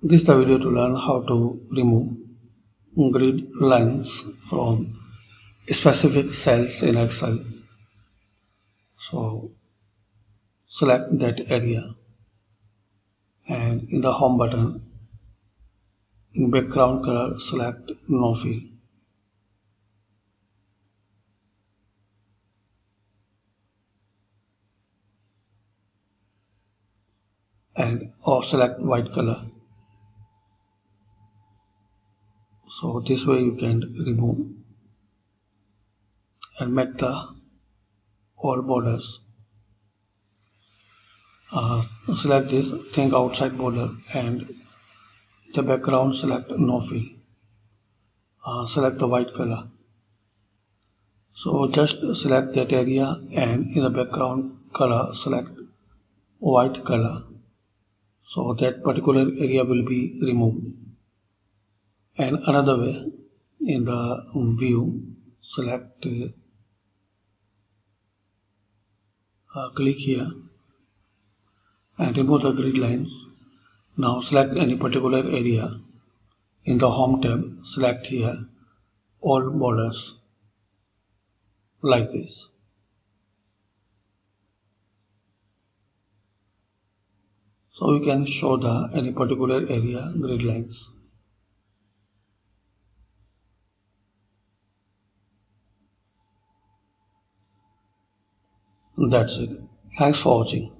This is the video to learn how to remove grid lines from specific cells in Excel. So select that area and in the home button in background color select no fill and or select white color. So this way you can remove and make the all borders. Select this think outside border and the background select no fill. Select the white color. So just select that area and in the background color select white color. So that particular area will be removed. And another way in the view select click here and remove the grid lines. Now select any particular area. In the home tab select here all borders like this. So you can show the any particular area grid lines. That's it. Thanks for watching.